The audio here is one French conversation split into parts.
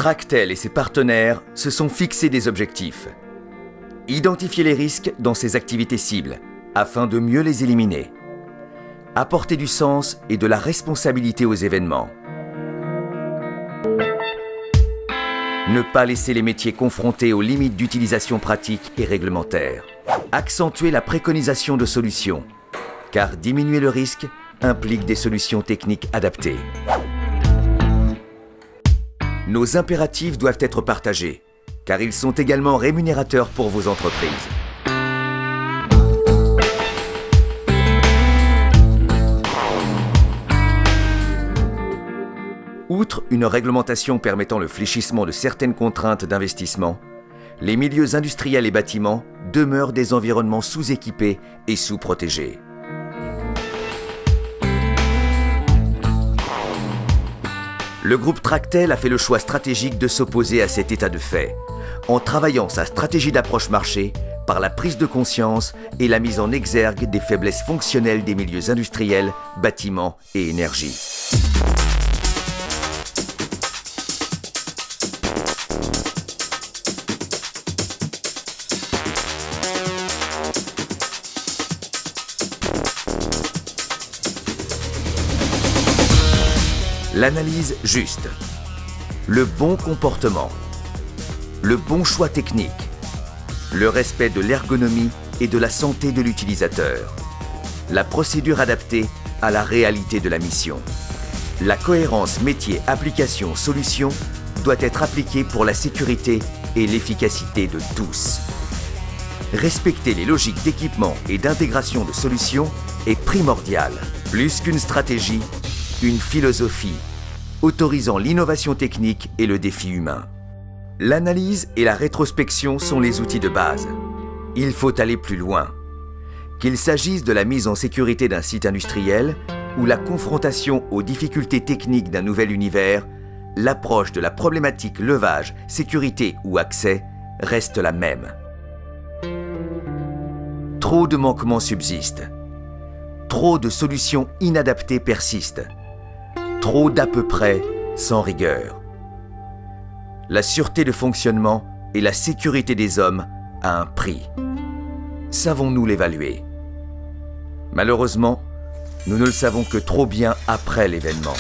Tractel et ses partenaires se sont fixés des objectifs. Identifier les risques dans ses activités cibles, afin de mieux les éliminer. Apporter du sens et de la responsabilité aux événements. Ne pas laisser les métiers confrontés aux limites d'utilisation pratique et réglementaire. Accentuer la préconisation de solutions, car diminuer le risque implique des solutions techniques adaptées. Nos impératifs doivent être partagés, car ils sont également rémunérateurs pour vos entreprises. Outre une réglementation permettant le fléchissement de certaines contraintes d'investissement, les milieux industriels et bâtiments demeurent des environnements sous-équipés et sous-protégés. Le groupe Tractel a fait le choix stratégique de s'opposer à cet état de fait, en travaillant sa stratégie d'approche marché par la prise de conscience et la mise en exergue des faiblesses fonctionnelles des milieux industriels, bâtiments et énergie. L'analyse juste, le bon comportement, le bon choix technique, le respect de l'ergonomie et de la santé de l'utilisateur, la procédure adaptée à la réalité de la mission. La cohérence métier-application-solution doit être appliquée pour la sécurité et l'efficacité de tous. Respecter les logiques d'équipement et d'intégration de solutions est primordial. Plus qu'une stratégie, une philosophie, autorisant l'innovation technique et le défi humain. L'analyse et la rétrospection sont les outils de base. Il faut aller plus loin. Qu'il s'agisse de la mise en sécurité d'un site industriel ou la confrontation aux difficultés techniques d'un nouvel univers, l'approche de la problématique levage, sécurité ou accès reste la même. Trop de manquements subsistent. Trop de solutions inadaptées persistent. Trop d'à peu près sans rigueur. La sûreté de fonctionnement et la sécurité des hommes a un prix. Savons-nous l'évaluer? Malheureusement, nous ne le savons que trop bien après l'événement.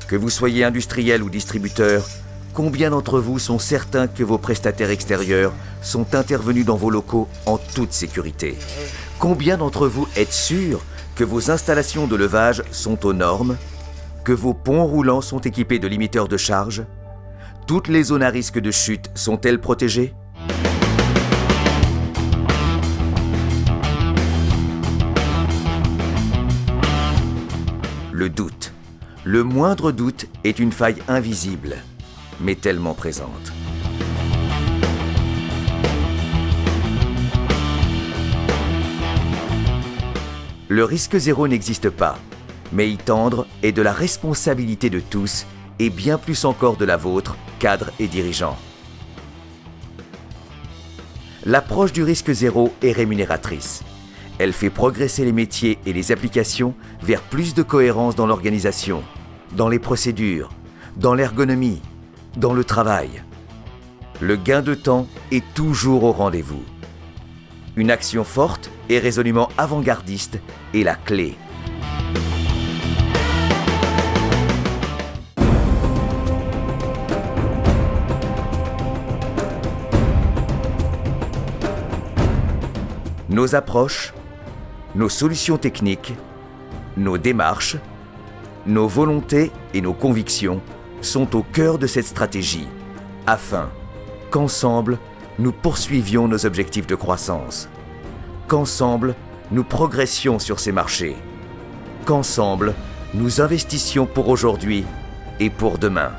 Que vous soyez industriel ou distributeur, combien d'entre vous sont certains que vos prestataires extérieurs sont intervenus dans vos locaux en toute sécurité? Combien d'entre vous êtes sûrs que vos installations de levage sont aux normes? Que vos ponts roulants sont équipés de limiteurs de charge? Toutes les zones à risque de chute sont-elles protégées? Le doute. Le moindre doute est une faille invisible, mais tellement présente. Le risque zéro n'existe pas. Mais y tendre est de la responsabilité de tous et bien plus encore de la vôtre, cadres et dirigeants. L'approche du risque zéro est rémunératrice. Elle fait progresser les métiers et les applications vers plus de cohérence dans l'organisation, dans les procédures, dans l'ergonomie, dans le travail. Le gain de temps est toujours au rendez-vous. Une action forte et résolument avant-gardiste est la clé. Nos approches, nos solutions techniques, nos démarches, nos volontés et nos convictions sont au cœur de cette stratégie, afin qu'ensemble, nous poursuivions nos objectifs de croissance, qu'ensemble, nous progressions sur ces marchés, qu'ensemble, nous investissions pour aujourd'hui et pour demain,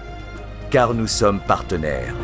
car nous sommes partenaires.